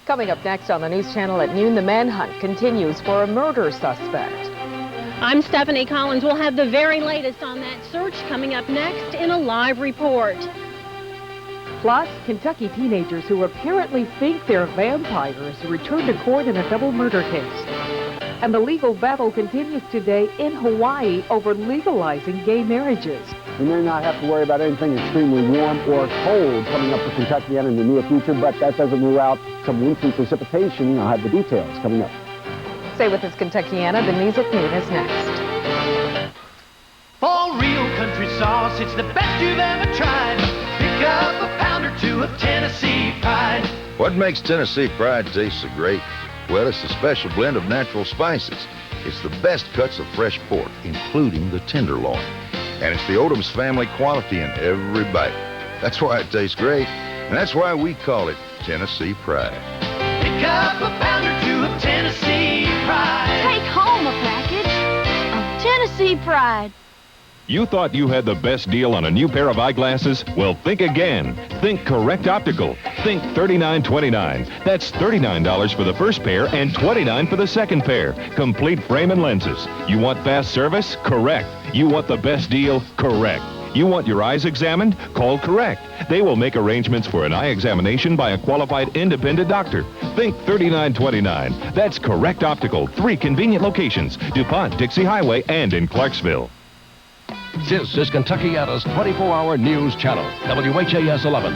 Coming up next on the News Channel at noon, the manhunt continues for a murder suspect. I'm Stephanie Collins. We'll have the very latest on that search coming up next in a live report. Plus, Kentucky teenagers who apparently think they're vampires return to court in a double murder case. And the legal battle continues today in Hawaii over legalizing gay marriages. We may not have to worry about anything extremely warm or cold coming up for Kentuckiana in the near future, but that doesn't rule out some wintry precipitation. I'll have the details coming up. Stay with us, Kentuckiana. The news at noon is next. For real country sauce, it's the best you've ever tried. Pick up a pound or two of Tennessee Pride. What makes Tennessee Pride taste so great? Well, it's a special blend of natural spices. It's the best cuts of fresh pork, including the tenderloin. And it's the Odom's family quality in every bite. That's why it tastes great, and that's why we call it Tennessee Pride. Pick up a pound or two of Tennessee Pride. Take home a package of Tennessee Pride. You thought you had the best deal on a new pair of eyeglasses? Well, think again. Think Correct Optical. Think $39.29. That's $39 for the first pair and $29 for the second pair. Complete frame and lenses. You want fast service? Correct. You want the best deal? Correct. You want your eyes examined? Call Correct. They will make arrangements for an eye examination by a qualified independent doctor. Think $39.29. That's Correct Optical. 3 convenient locations: DuPont, Dixie Highway, and in Clarksville. This is Kentuckiana's 24-hour news channel, WHAS 11.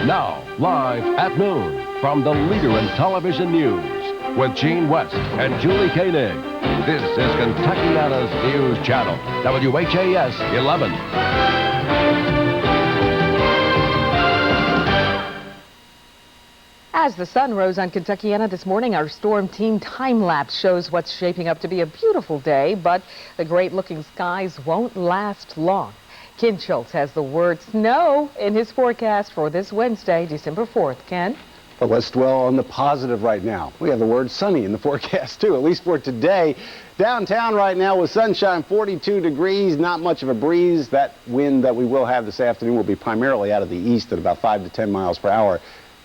Now, live at noon, from the leader in television news, with Gene West and Julie Koenig. This is Kentuckiana's news channel, WHAS 11. As the sun rose on Kentuckiana this morning, our storm team time-lapse shows what's shaping up to be a beautiful day, but the great-looking skies won't last long. Ken Schultz has the word snow in his forecast for this Wednesday, December 4th. Ken? But let's dwell on the positive right now. We have the word sunny in the forecast, too, at least for today. Downtown right now with sunshine, 42 degrees, not much of a breeze. That wind that we will have this afternoon will be primarily out of the east at about 5 to 10 miles per hour.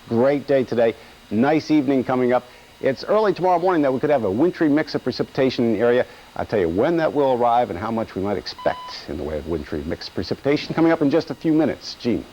Great day today. Nice evening coming up. It's early tomorrow morning that we could have a wintry mix of precipitation in the area. I'll tell you when that will arrive and how much we might expect in the way of wintry mixed precipitation coming up in just a few minutes. Gene.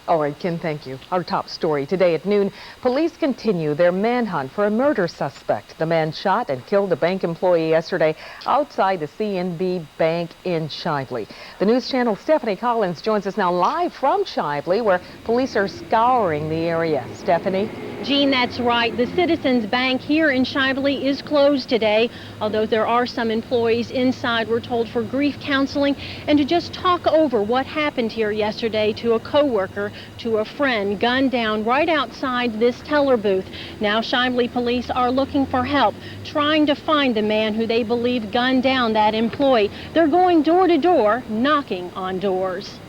All right, Ken, thank you. Our top story today at noon, police continue their manhunt for a murder suspect. The man shot and killed a bank employee yesterday outside the CNB Bank in Shively. The News Channel Stephanie Collins joins us now live from Shively, where police are scouring the area. Stephanie? Gene, that's right. The Citizens Bank here in Shively is closed today, although there are some employees inside, we're told, for grief counseling and to just talk over what happened here yesterday to a coworker, to a friend, gunned down right outside this teller booth. Now Shively police are looking for help, trying to find the man who they believe gunned down that employee. They're going door to door, knocking on doors.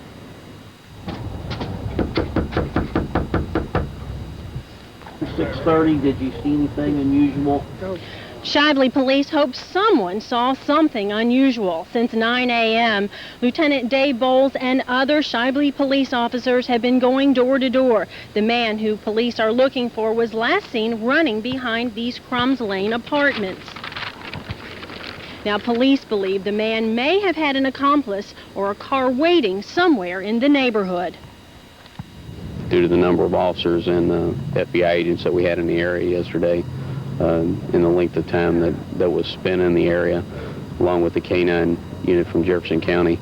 .30, did you see anything unusual? Shively police hope someone saw something unusual. Since 9 a.m., Lieutenant Dave Bowles and other Shively police officers have been going door to door. The man who police are looking for was last seen running behind these Crumbs Lane apartments. Now, police believe the man may have had an accomplice or a car waiting somewhere in the neighborhood. Due to the number of officers and FBI agents that we had in the area yesterday, in the length of time that was spent in the area, along with the K-9 unit from Jefferson County,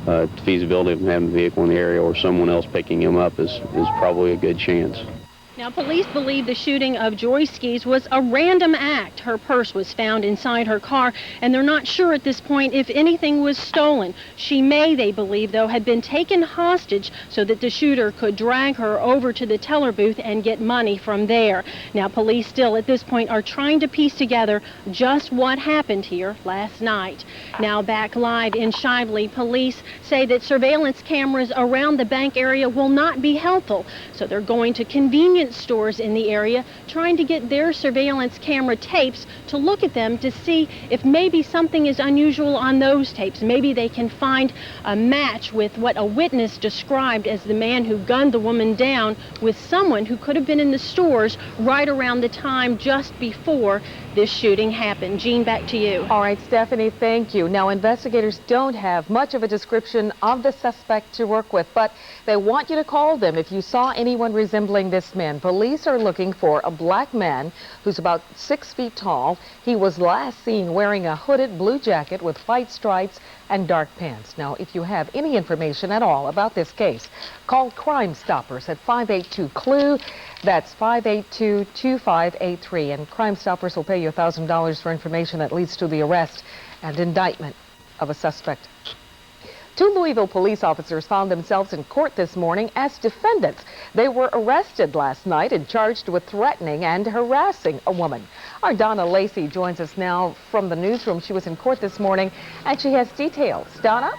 the feasibility of having a vehicle in the area or someone else picking him up is probably a good chance. Now, police believe the shooting of Joy Skis was a random act. Her purse was found inside her car, and they're not sure at this point if anything was stolen. She may, they believe, though, have been taken hostage so that the shooter could drag her over to the teller booth and get money from there. Now, police still at this point are trying to piece together just what happened here last night. Now, back live in Shively, police say that surveillance cameras around the bank area will not be helpful, so they're going to convenience convenience stores in the area, trying to get their surveillance camera tapes to look at them to see if maybe something is unusual on those tapes. Maybe they can find a match with what a witness described as the man who gunned the woman down with someone who could have been in the stores right around the time just before this shooting happened. Jean, back to you. All right, Stephanie, thank you. Now, investigators don't have much of a description of the suspect to work with, but they want you to call them if you saw anyone resembling this man. Police are looking for a black man who's about 6 feet tall. He was last seen wearing a hooded blue jacket with white stripes and dark pants. Now, if you have any information at all about this case, call Crime Stoppers at 582-CLUE. That's 582-2583. And Crime Stoppers will pay you $1,000 for information that leads to the arrest and indictment of a suspect. 2 Louisville police officers found themselves in court this morning as defendants. They were arrested last night and charged with threatening and harassing a woman. Our Donna Lacey joins us now from the newsroom. She was in court this morning and she has details. Donna?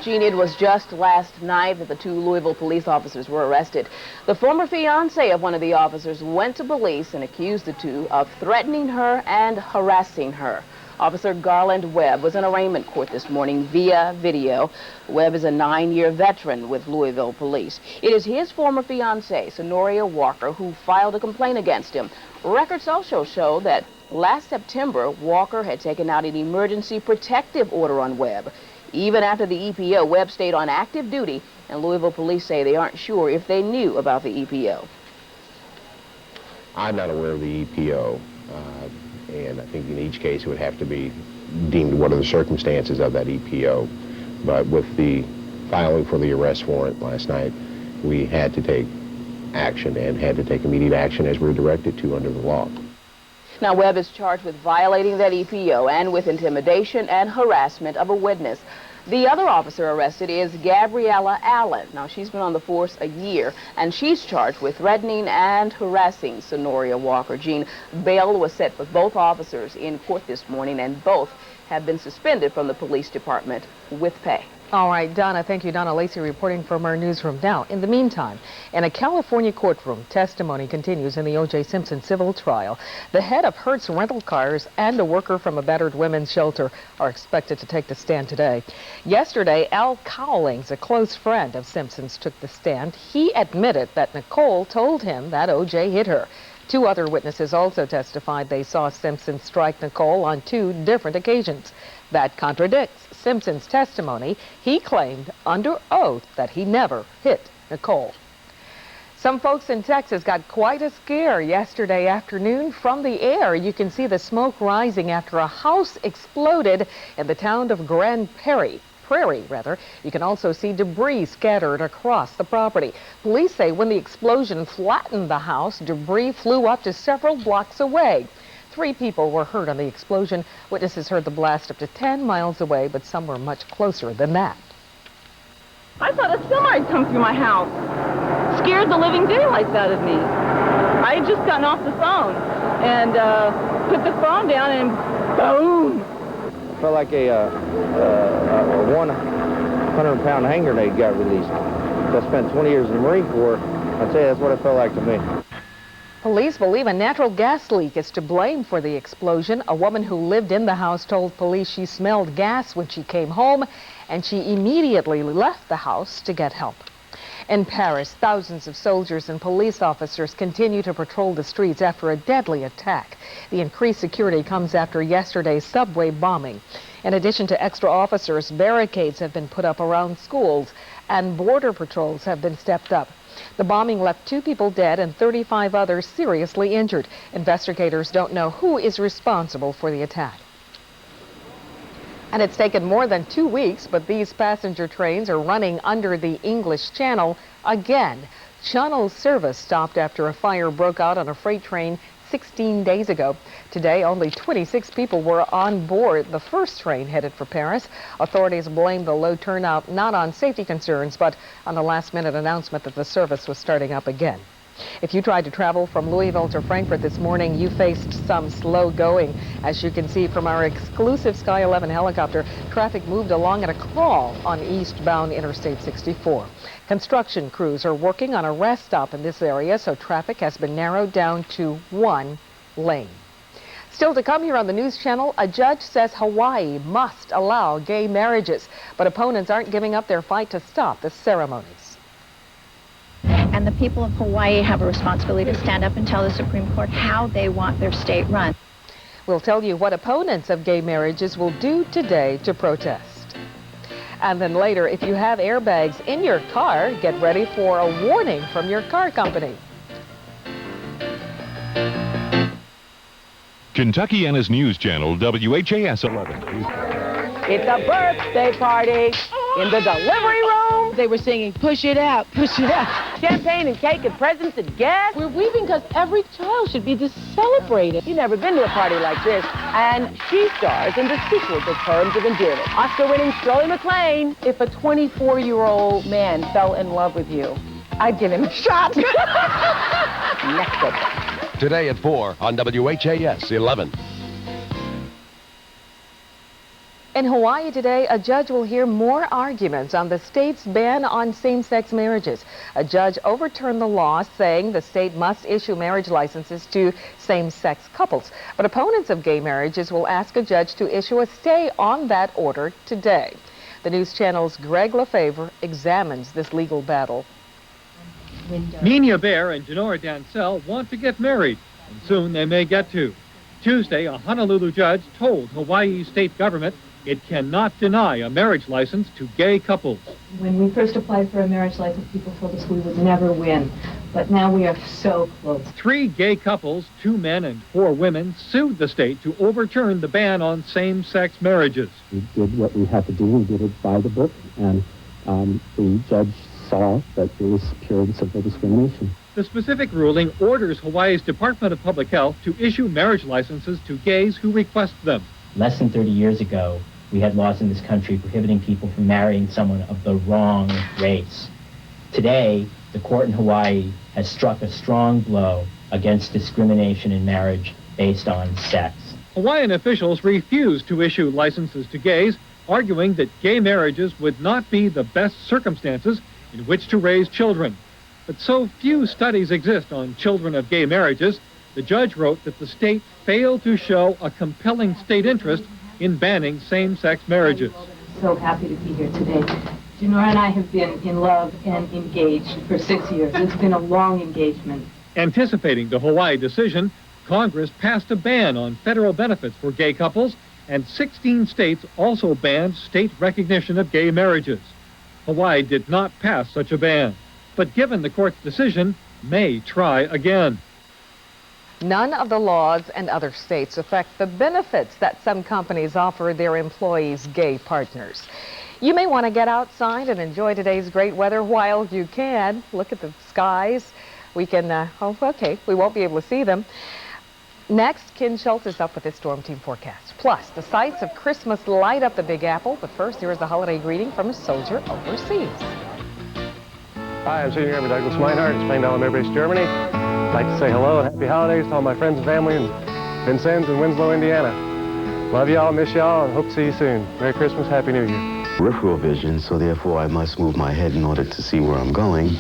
Jean, it was just last night that the 2 Louisville police officers were arrested. The former fiancé of one of the officers went to police and accused the 2 of threatening her and harassing her. Officer Garland Webb was in arraignment court this morning via video. Webb is a 9-year veteran with Louisville police. It is his former fiancée, Sonoria Walker, who filed a complaint against him. Records also show that last September, Walker had taken out an emergency protective order on Webb. Even after the EPO, Webb stayed on active duty, and Louisville police say they aren't sure if they knew about the EPO. I'm not aware of the EPO, and I think in each case it would have to be deemed what are the circumstances of that EPO. But with the filing for the arrest warrant last night, we had to take action and had to take immediate action as we were directed to under the law. Now, Webb is charged with violating that EPO and with intimidation and harassment of a witness. The other officer arrested is Gabriella Allen. Now, she's been on the force a year, and she's charged with threatening and harassing Sonoria Walker. Jean, bail was set for both officers in court this morning, and both have been suspended from the police department with pay. All right, Donna, thank you. Donna Lacey reporting from our newsroom. Now, in the meantime, in a California courtroom, testimony continues in the O.J. Simpson civil trial. The head of Hertz Rental Cars and a worker from a battered women's shelter are expected to take the stand today. Yesterday, Al Cowlings, a close friend of Simpson's, took the stand. He admitted that Nicole told him that O.J. hit her. 2 other witnesses also testified they saw Simpson strike Nicole on 2 different occasions. That contradicts Simpson's testimony. He claimed under oath that he never hit Nicole. Some folks in Texas got quite a scare yesterday afternoon. From the air, you can see the smoke rising after a house exploded in the town of Grand Prairie. You can also see debris scattered across the property. Police say when the explosion flattened the house, debris flew up to several blocks away. 3 people were hurt on the explosion. Witnesses heard the blast up to 10 miles away, but some were much closer than that. I thought a semi had come through my house. Scared the living daylights out of me. I had just gotten off the phone and put the phone down and boom. Felt like a 100-pound hand grenade got released. I spent 20 years in the Marine Corps. I'd say that's what it felt like to me. Police believe a natural gas leak is to blame for the explosion. A woman who lived in the house told police she smelled gas when she came home, and she immediately left the house to get help. In Paris, thousands of soldiers and police officers continue to patrol the streets after a deadly attack. The increased security comes after yesterday's subway bombing. In addition to extra officers, barricades have been put up around schools, and border patrols have been stepped up. The bombing left 2 people dead and 35 others seriously injured. Investigators don't know who is responsible for the attack. And it's taken more than 2 weeks, but these passenger trains are running under the English Channel again. Channel service stopped after a fire broke out on a freight train 16 days ago. Today, only 26 people were on board the first train headed for Paris. Authorities blame the low turnout not on safety concerns, but on the last-minute announcement that the service was starting up again. If you tried to travel from Louisville to Frankfort this morning, you faced some slow going. As you can see from our exclusive Sky 11 helicopter, traffic moved along at a crawl on eastbound Interstate 64. Construction crews are working on a rest stop in this area, so traffic has been narrowed down to one lane. Still to come here on the News Channel, a judge says Hawaii must allow gay marriages, but opponents aren't giving up their fight to stop the ceremonies. And the people of Hawaii have a responsibility to stand up and tell the Supreme Court how they want their state run. We'll tell you what opponents of gay marriages will do today to protest. And then later, if you have airbags in your car, get ready for a warning from your car company. Kentuckiana's News Channel, WHAS 11. It's a birthday party in the delivery room. They were singing, push it out, push it out. Champagne and cake and presents and guests. We're weeping because every child should be just celebrated. You've never been to a party like this. And she stars in the sequel to Terms of Endearment. Oscar-winning Shirley MacLaine. If a 24-year-old man fell in love with you, I'd give him a shot. Next up. Today at 4 on WHAS 11. In Hawaii today, a judge will hear more arguments on the state's ban on same-sex marriages. A judge overturned the law saying the state must issue marriage licenses to same-sex couples. But opponents of gay marriages will ask a judge to issue a stay on that order today. The News Channel's Greg Lefevre examines this legal battle. Nina Bear and Denora Dancel want to get married, and soon they may get to. Tuesday, a Honolulu judge told Hawaii's state government it cannot deny a marriage license to gay couples. When we first applied for a marriage license, people told us we would never win, but now we are so close. 3 gay couples, 2 men and 4 women, sued the state to overturn the ban on same-sex marriages. We did what we had to do. We did it by the book, and the judge saw that there was pure and simple discrimination. The specific ruling orders Hawaii's Department of Public Health to issue marriage licenses to gays who request them. Less than 30 years ago, we had laws in this country prohibiting people from marrying someone of the wrong race. Today, the court in Hawaii has struck a strong blow against discrimination in marriage based on sex. Hawaiian officials refused to issue licenses to gays, arguing that gay marriages would not be the best circumstances in which to raise children. But so few studies exist on children of gay marriages, the judge wrote that the state failed to show a compelling state interest in banning same-sex marriages. So happy to be here today. Denora and I have been in love and engaged for 6 years. It's been a long engagement. Anticipating the Hawaii decision, Congress passed a ban on federal benefits for gay couples, and 16 states also banned state recognition of gay marriages. Hawaii did not pass such a ban, but given the court's decision, may try again. None of the laws in other states affect the benefits that some companies offer their employees' gay partners. You may want to get outside and enjoy today's great weather while you can. Look at the skies. We can, we won't be able to see them. Next, Ken Schultz is up with his Storm Team forecast. Plus, the sights of Christmas light up the Big Apple. But first, here is the holiday greeting from a soldier overseas. Hi, I'm Senior Airman Douglas Meinhardt, Spangdahlem Air Base, Germany. I'd like to say hello and happy holidays to all my friends and family in Vincennes and Winslow, Indiana. Love y'all, miss y'all, and hope to see you soon. Merry Christmas, Happy New Year. Peripheral vision, so therefore I must move my head in order to see where I'm going.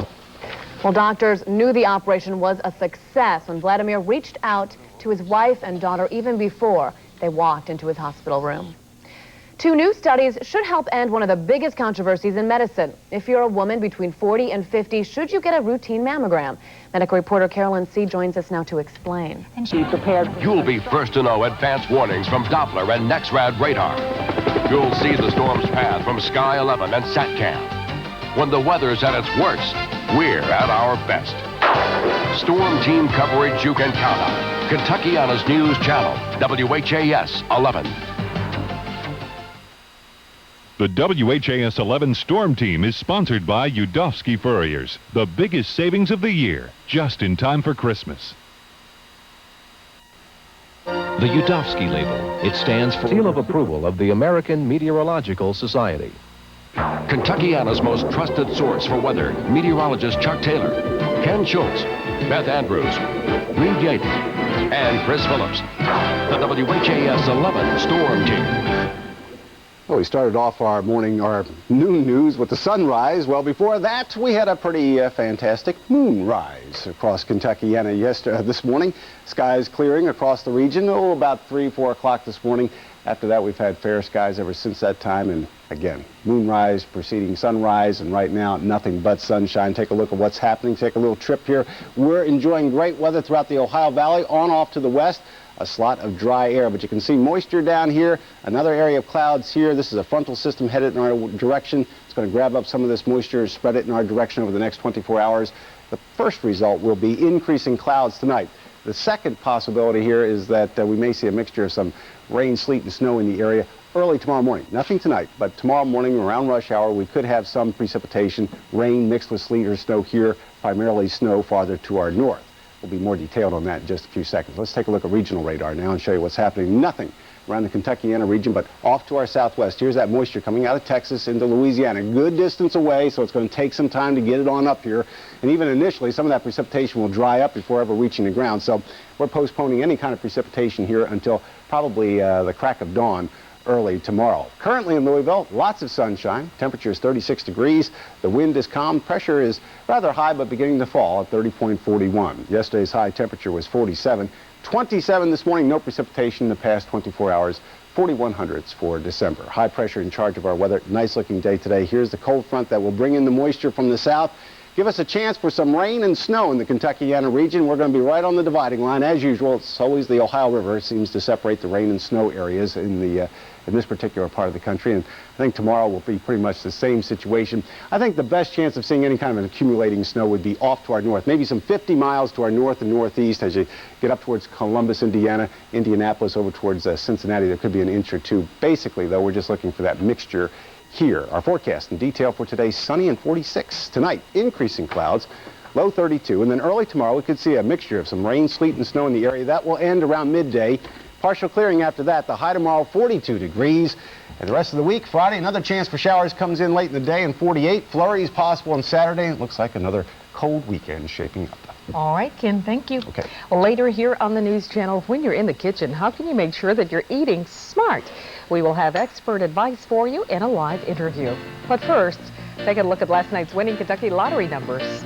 Well, doctors knew the operation was a success when Vladimir reached out to his wife and daughter even before they walked into his hospital room. 2 new studies should help end one of the biggest controversies in medicine. If you're a woman between 40 and 50, should you get a routine mammogram? Medical reporter Carolyn C. joins us now to explain. And she prepared. You'll be first to know advance warnings from Doppler and NexRad radar. You'll see the storm's path from Sky 11 and SatCam. When the weather's at its worst, we're at our best. Storm team coverage you can count on. Kentuckiana's News Channel, WHAS 11. The WHAS 11 Storm Team is sponsored by Udofsky Furriers, the biggest savings of the year, just in time for Christmas. The Udofsky label. It stands for Seal of Approval of the American Meteorological Society. Kentuckiana's most trusted source for weather, meteorologist Chuck Taylor. Ken Schultz, Beth Andrews, Reed Yates, and Chris Phillips. The WHAS 11 Storm Team. Well, we started off our noon news with the sunrise. Well, before that, we had a pretty fantastic moonrise across Kentuckiana this morning. Skies clearing across the region, about 3, 4 o'clock this morning. After that, we've had fair skies ever since that time. And again, moonrise preceding sunrise, and right now, nothing but sunshine. Take a look at what's happening. Take a little trip here. We're enjoying great weather throughout the Ohio Valley, on off to the west. A slot of dry air, but you can see moisture down here, another area of clouds here. This is a frontal system headed in our direction. It's going to grab up some of this moisture, spread it in our direction over the next 24 hours. The first result will be increasing clouds tonight. The second possibility here is that we may see a mixture of some rain, sleet, and snow in the area early tomorrow morning. Nothing tonight, but tomorrow morning around rush hour, we could have some precipitation, rain mixed with sleet or snow here, primarily snow farther to our north. We'll be more detailed on that in just a few seconds. Let's take a look at regional radar now and show you what's happening. Nothing around the Kentuckiana region, but off to our southwest. Here's that moisture coming out of Texas into Louisiana. Good distance away, so it's going to take some time to get it on up here. And even initially, some of that precipitation will dry up before ever reaching the ground. So we're postponing any kind of precipitation here until probably the crack of dawn early tomorrow. Currently in Louisville, lots of sunshine. Temperature is 36 degrees. The wind is calm. Pressure is rather high, but beginning to fall at 30.41. Yesterday's high temperature was 47. 27 this morning. No precipitation in the past 24 hours. 4100ths for December. High pressure in charge of our weather. Nice looking day today. Here's the cold front that will bring in the moisture from the south. Give us a chance for some rain and snow in the Kentuckiana region. We're going to be right on the dividing line. As usual, it's always the Ohio River seems to separate the rain and snow areas in this particular part of the country. And I think tomorrow will be pretty much the same situation. I think the best chance of seeing any kind of an accumulating snow would be off to our north, maybe some 50 miles to our north and northeast as you get up towards Columbus, Indiana, Indianapolis, over towards Cincinnati. There could be an inch or two. Basically, though, we're just looking for that mixture here. Our forecast in detail for today: sunny and 46. Tonight, increasing clouds, low 32. And then early tomorrow, we could see a mixture of some rain, sleet, and snow in the area. That will end around midday. Partial clearing after that. The high tomorrow, 42 degrees. And the rest of the week, Friday, another chance for showers comes in late in the day, and 48. Flurries possible on Saturday. It looks like another cold weekend shaping up. All right, Ken, thank you. Okay. Later here on the News Channel, when you're in the kitchen, how can you make sure that you're eating smart? We will have expert advice for you in a live interview. But first, take a look at last night's winning Kentucky lottery numbers.